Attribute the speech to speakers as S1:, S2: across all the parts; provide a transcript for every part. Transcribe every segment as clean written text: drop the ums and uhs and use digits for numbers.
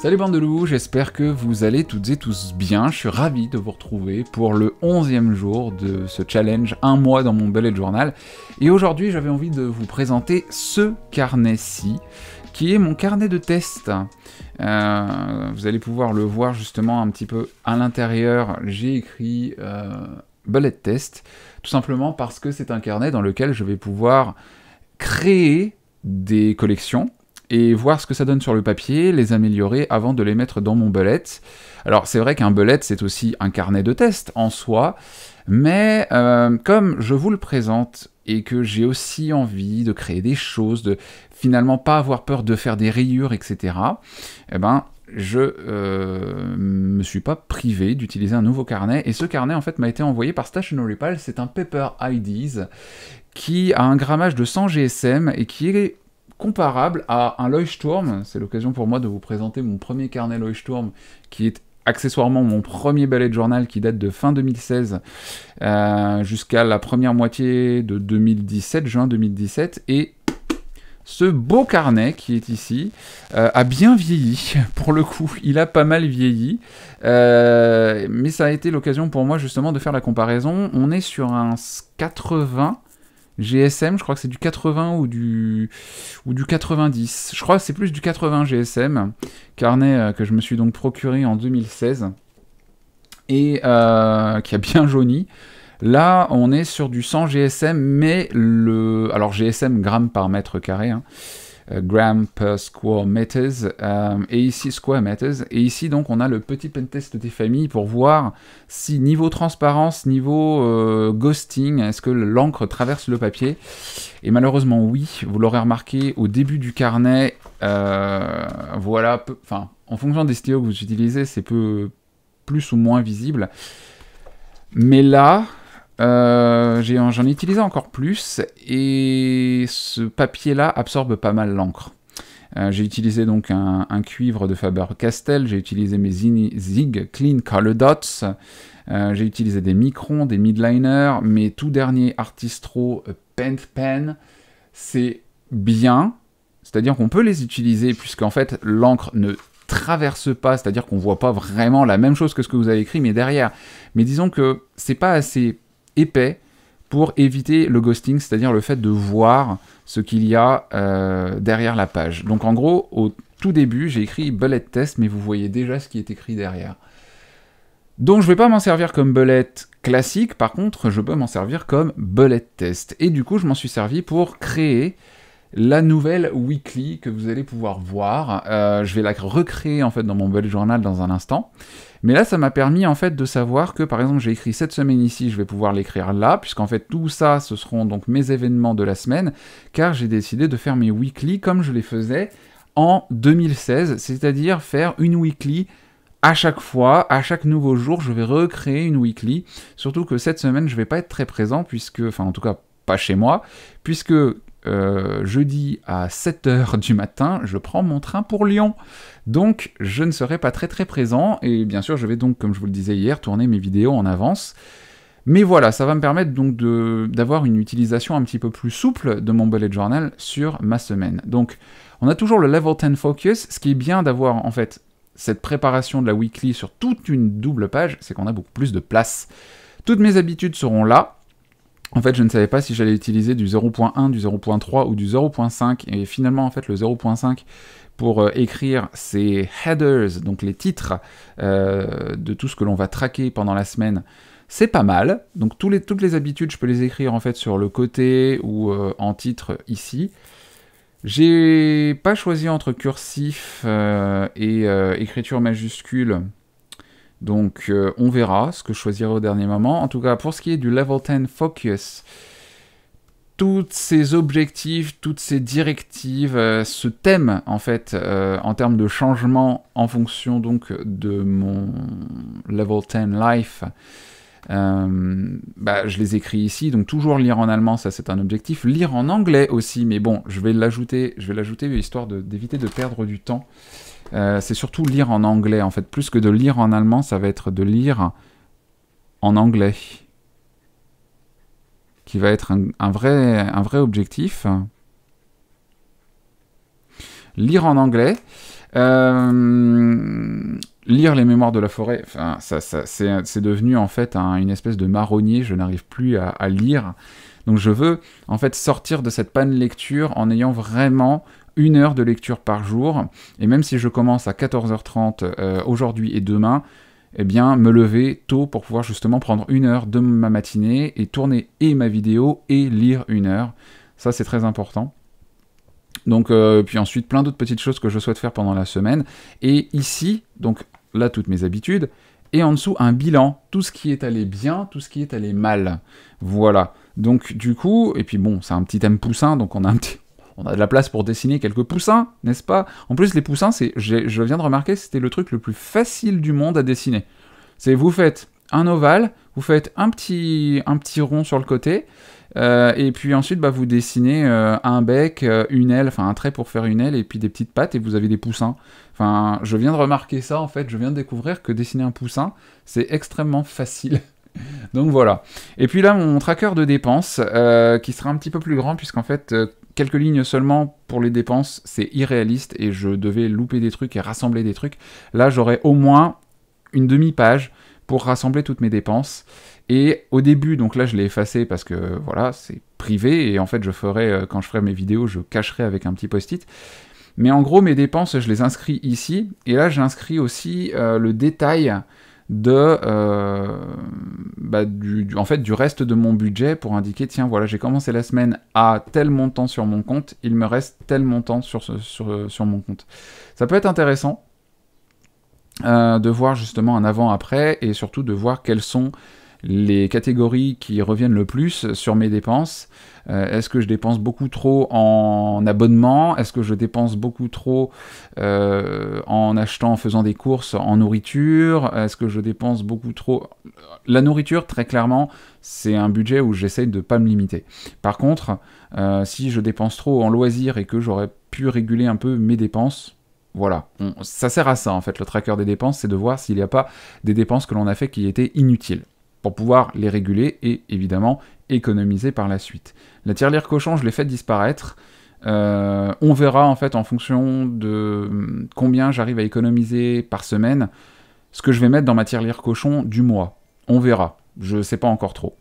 S1: Salut bande de loups, j'espère que vous allez toutes et tous bien. Je suis ravi de vous retrouver pour le 11e jour de ce challenge, un mois dans mon bullet journal. Et aujourd'hui, j'avais envie de vous présenter ce carnet-ci, qui est mon carnet de test. Vous allez pouvoir le voir justement un petit peu à l'intérieur. J'ai écrit bullet test, tout simplement parce que c'est un carnet dans lequel je vais pouvoir créer des collections et voir ce que ça donne sur le papier, les améliorer avant de les mettre dans mon bullet. Alors c'est vrai qu'un bullet c'est aussi un carnet de test en soi, mais comme je vous le présente et que j'ai aussi envie de créer des choses, de finalement pas avoir peur de faire des rayures, etc., eh ben je me suis pas privé d'utiliser un nouveau carnet, et ce carnet en fait m'a été envoyé par Stationery Pal. C'est un Paper IDs qui a un grammage de 100 GSM et qui est comparable à un Leuchtturm. C'est l'occasion pour moi de vous présenter mon premier carnet Leuchtturm, qui est accessoirement mon premier bullet journal qui date de fin 2016 jusqu'à la première moitié de 2017, juin 2017, et ce beau carnet qui est ici a bien vieilli, pour le coup, il a pas mal vieilli, mais ça a été l'occasion pour moi justement de faire la comparaison. On est sur un 80 GSM, je crois que c'est du 80 ou du 90. Je crois que c'est plus du 80 GSM, carnet que je me suis donc procuré en 2016 et qui a bien jauni. Là, on est sur du 100 GSM, mais alors GSM, grammes par mètre carré, hein, gram per square meters, et ici square meters, et ici donc on a le petit pentest des familles pour voir si niveau transparence, niveau ghosting, est-ce que l'encre traverse le papier. Et malheureusement oui, vous l'aurez remarqué au début du carnet, voilà, en fonction des stylos que vous utilisez, c'est plus ou moins visible, mais là j'en ai utilisé encore plus, et ce papier-là absorbe pas mal l'encre. J'ai utilisé donc un cuivre de Faber-Castell, j'ai utilisé mes Zig Clean Color Dots, j'ai utilisé des microns, des midliners, mes tout derniers Artistro Paint Pen. C'est bien, c'est-à-dire qu'on peut les utiliser puisqu'en fait l'encre ne traverse pas, c'est-à-dire qu'on voit pas vraiment la même chose que ce que vous avez écrit, mais derrière. Mais disons que c'est pas assez épais pour éviter le ghosting, c'est-à-dire le fait de voir ce qu'il y a derrière la page. Donc en gros, au tout début, j'ai écrit bullet test, mais vous voyez déjà ce qui est écrit derrière. Donc je ne vais pas m'en servir comme bullet classique, par contre, je peux m'en servir comme bullet test. Et du coup, je m'en suis servi pour créer la nouvelle weekly que vous allez pouvoir voir. Je vais la recréer en fait dans mon bullet journal dans un instant. Mais là, ça m'a permis en fait de savoir que, par exemple, j'ai écrit cette semaine ici, je vais pouvoir l'écrire là, puisqu'en fait tout ça, ce seront donc mes événements de la semaine, car j'ai décidé de faire mes weekly comme je les faisais en 2016, c'est-à-dire faire une weekly à chaque fois, à chaque nouveau jour, je vais recréer une weekly. Surtout que cette semaine, je vais pas être très présent, puisque, enfin en tout cas pas chez moi, puisque jeudi à 7h du matin, je prends mon train pour Lyon. Donc je ne serai pas très présent, et bien sûr je vais donc, comme je vous le disais hier, tourner mes vidéos en avance. Mais voilà, ça va me permettre donc d'avoir une utilisation un petit peu plus souple de mon bullet journal sur ma semaine. Donc on a toujours le level 10 focus. Ce qui est bien d'avoir en fait cette préparation de la weekly sur toute une double page, c'est qu'on a beaucoup plus de place. Toutes mes habitudes seront là. En fait, je ne savais pas si j'allais utiliser du 0.1, du 0.3 ou du 0.5, et finalement, en fait, le 0.5 pour écrire ces headers, donc les titres de tout ce que l'on va traquer pendant la semaine, c'est pas mal. Donc toutes les habitudes, je peux les écrire en fait sur le côté ou en titre ici. J'ai pas choisi entre cursif et écriture majuscule. Donc on verra ce que je choisirai au dernier moment. En tout cas, pour ce qui est du Level 10 Focus, tous ces objectifs, toutes ces directives, ce thème en fait, en termes de changement en fonction donc de mon Level 10 Life, je les écris ici. Donc toujours lire en allemand, ça c'est un objectif. Lire en anglais aussi, mais bon, je vais l'ajouter histoire d'éviter de perdre du temps. C'est surtout lire en anglais, en fait. Plus que de lire en allemand, ça va être de lire en anglais. Qui va être un vrai objectif. Lire en anglais. lire les mémoires de la forêt, enfin, c'est devenu en fait une espèce de marronnier, je n'arrive plus à lire. Donc je veux en fait sortir de cette panne lecture en ayant vraiment 1 heure de lecture par jour, et même si je commence à 14h30 aujourd'hui et demain, eh bien me lever tôt pour pouvoir justement prendre 1 heure de ma matinée et tourner et ma vidéo et lire 1 heure. Ça c'est très important. Donc puis ensuite plein d'autres petites choses que je souhaite faire pendant la semaine. Et ici, donc là toutes mes habitudes, et en dessous un bilan, tout ce qui est allé bien, tout ce qui est allé mal. Voilà. Donc du coup, et puis bon, c'est un petit thème poussin, donc on a de la place pour dessiner quelques poussins, n'est-ce pas? En plus les poussins, je viens de remarquer, c'était le truc le plus facile du monde à dessiner. C'est vous faites un ovale, vous faites un petit rond sur le côté, et puis ensuite vous dessinez un bec, une aile, enfin un trait pour faire une aile, et puis des petites pattes, et vous avez des poussins. Enfin, je viens de remarquer ça en fait, je viens de découvrir que dessiner un poussin, c'est extrêmement facile. Donc voilà. Et puis là, mon tracker de dépenses, qui sera un petit peu plus grand, puisqu'en fait, quelques lignes seulement pour les dépenses, c'est irréaliste, et je devais louper des trucs et rassembler des trucs. Là, j'aurai au moins une demi-page pour rassembler toutes mes dépenses. Et au début, donc là, je l'ai effacé parce que, voilà, c'est privé, et en fait, quand je ferai mes vidéos, je cacherai avec un petit post-it. Mais en gros, mes dépenses, je les inscris ici, et là, j'inscris aussi le détail en fait, du reste de mon budget pour indiquer, tiens, voilà, j'ai commencé la semaine à tel montant sur mon compte, il me reste tel montant sur mon compte. Ça peut être intéressant de voir justement un avant-après, et surtout de voir quelles sont les catégories qui reviennent le plus sur mes dépenses. Est-ce que je dépense beaucoup trop en abonnement? Est-ce que je dépense beaucoup trop en faisant des courses en nourriture? Est-ce que je dépense beaucoup trop... La nourriture, très clairement, c'est un budget où j'essaye de ne pas me limiter. Par contre, si je dépense trop en loisirs et que j'aurais pu réguler un peu mes dépenses, voilà, ça sert à ça en fait, le tracker des dépenses, c'est de voir s'il n'y a pas des dépenses que l'on a fait qui étaient inutiles, pour pouvoir les réguler et évidemment économiser par la suite. La tirelire cochon, je l'ai fait disparaître. On verra en fait en fonction de combien j'arrive à économiser par semaine, ce que je vais mettre dans ma tirelire cochon du mois. On verra, je ne sais pas encore trop.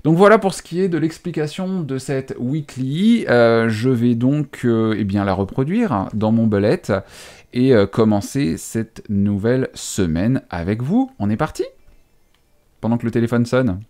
S1: Donc voilà pour ce qui est de l'explication de cette weekly. Je vais donc la reproduire dans mon bullet et commencer cette nouvelle semaine avec vous. On est parti ? Pendant que le téléphone sonne.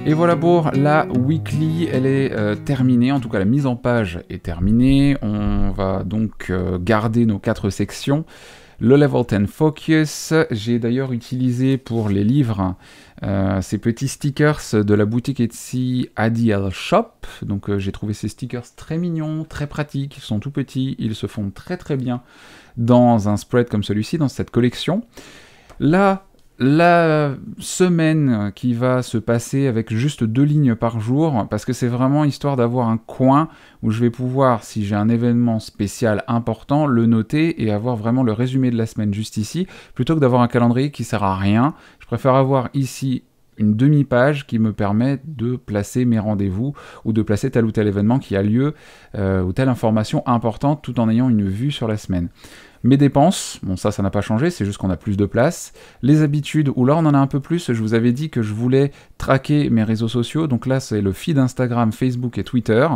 S1: Et voilà pour la weekly, elle est terminée, en tout cas la mise en page est terminée. On va donc garder nos 4 sections. Le Level 10 Focus, j'ai d'ailleurs utilisé pour les livres ces petits stickers de la boutique Etsy ADL Shop. Donc j'ai trouvé ces stickers très mignons, très pratiques, ils sont tout petits, ils se font très très bien dans un spread comme celui-ci, dans cette collection. Là, la semaine qui va se passer avec juste 2 lignes par jour, parce que c'est vraiment histoire d'avoir un coin où je vais pouvoir, si j'ai un événement spécial important, le noter et avoir vraiment le résumé de la semaine juste ici, plutôt que d'avoir un calendrier qui sert à rien. Je préfère avoir ici une demi-page qui me permet de placer mes rendez-vous ou de placer tel ou tel événement qui a lieu ou telle information importante tout en ayant une vue sur la semaine. Mes dépenses, bon ça n'a pas changé, c'est juste qu'on a plus de place. Les habitudes, où là on en a un peu plus, je vous avais dit que je voulais traquer mes réseaux sociaux, donc là c'est le feed Instagram, Facebook et Twitter.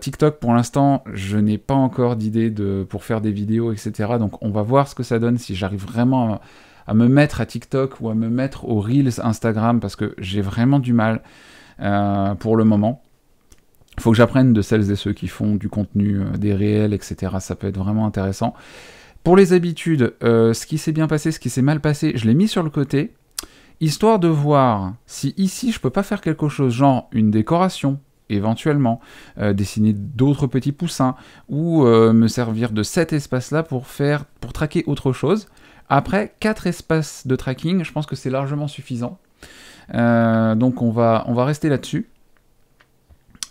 S1: TikTok pour l'instant, je n'ai pas encore d'idée pour faire des vidéos, etc. Donc on va voir ce que ça donne, si j'arrive vraiment à me mettre à TikTok ou à me mettre aux Reels Instagram, parce que j'ai vraiment du mal pour le moment. Il faut que j'apprenne de celles et ceux qui font du contenu, des réels, etc. Ça peut être vraiment intéressant. Pour les habitudes, ce qui s'est bien passé, ce qui s'est mal passé, je l'ai mis sur le côté, histoire de voir si ici je peux pas faire quelque chose, genre une décoration, éventuellement, dessiner d'autres petits poussins, ou me servir de cet espace-là pour traquer autre chose. Après, 4 espaces de tracking, je pense que c'est largement suffisant. Donc on va rester là-dessus.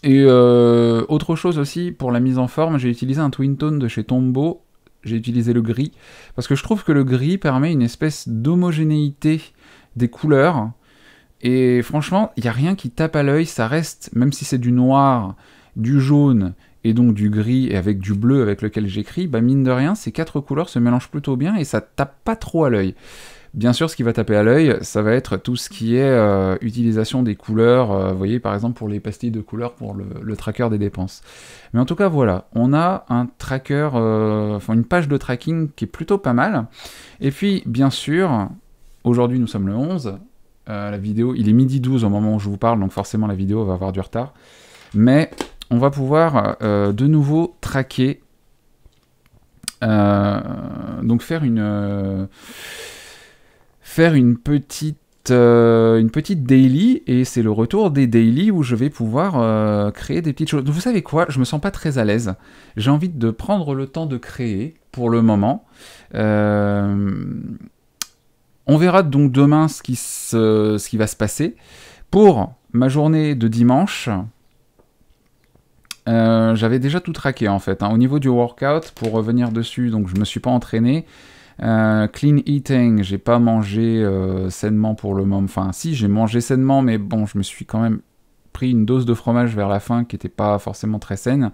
S1: Et autre chose aussi, pour la mise en forme, j'ai utilisé un twin tone de chez Tombow, j'ai utilisé le gris, parce que je trouve que le gris permet une espèce d'homogénéité des couleurs, et franchement, il n'y a rien qui tape à l'œil, ça reste, même si c'est du noir, du jaune, et donc du gris, et avec du bleu avec lequel j'écris, bah mine de rien, ces 4 couleurs se mélangent plutôt bien, et ça tape pas trop à l'œil. Bien sûr, ce qui va taper à l'œil, ça va être tout ce qui est utilisation des couleurs, vous voyez, par exemple, pour les pastilles de couleurs, pour le tracker des dépenses. Mais en tout cas, voilà, on a un tracker, enfin une page de tracking qui est plutôt pas mal. Et puis, bien sûr, aujourd'hui, nous sommes le 11, la vidéo, il est midi 12 au moment où je vous parle, donc forcément, la vidéo va avoir du retard. Mais on va pouvoir de nouveau tracker, donc faire une petite daily, et c'est le retour des daily où je vais pouvoir créer des petites choses. Vous savez quoi, je me sens pas très à l'aise, j'ai envie de prendre le temps de créer pour le moment. On verra donc demain ce qui va se passer. Pour ma journée de dimanche, j'avais déjà tout traqué en fait, hein. Au niveau du workout, pour revenir dessus, donc je me suis pas entraîné. Clean eating, j'ai pas mangé sainement pour le moment. Enfin, si, j'ai mangé sainement, mais bon, je me suis quand même pris une dose de fromage vers la fin qui était pas forcément très saine.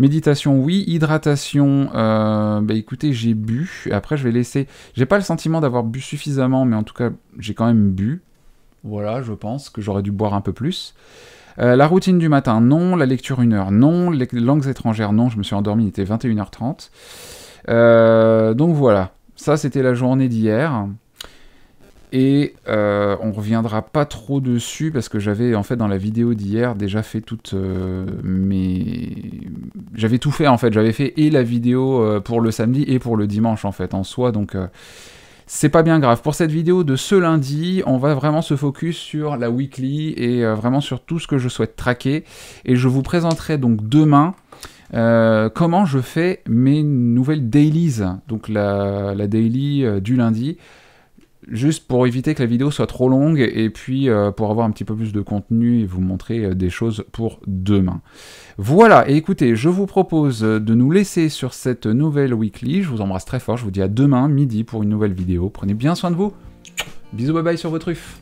S1: Méditation, oui. Hydratation, bah écoutez, j'ai bu. Après, je vais laisser... J'ai pas le sentiment d'avoir bu suffisamment, mais en tout cas, j'ai quand même bu. Voilà, je pense que j'aurais dû boire un peu plus. La routine du matin, non. La lecture 1 heure, non. Les langues étrangères, non. Je me suis endormi, il était 21h30. Donc voilà. Ça, c'était la journée d'hier, et on reviendra pas trop dessus, parce que j'avais, en fait, dans la vidéo d'hier, déjà fait toutes J'avais tout fait, en fait, j'avais fait et la vidéo pour le samedi et pour le dimanche, en fait, en soi, donc c'est pas bien grave. Pour cette vidéo de ce lundi, on va vraiment se focus sur la weekly, et vraiment sur tout ce que je souhaite traquer, et je vous présenterai donc demain comment je fais mes nouvelles dailies, donc la daily du lundi, juste pour éviter que la vidéo soit trop longue, et puis pour avoir un petit peu plus de contenu et vous montrer des choses pour demain. Voilà, et écoutez, je vous propose de nous laisser sur cette nouvelle weekly. Je vous embrasse très fort, je vous dis à demain midi pour une nouvelle vidéo. Prenez bien soin de vous, bisous, bye bye sur vos truffes.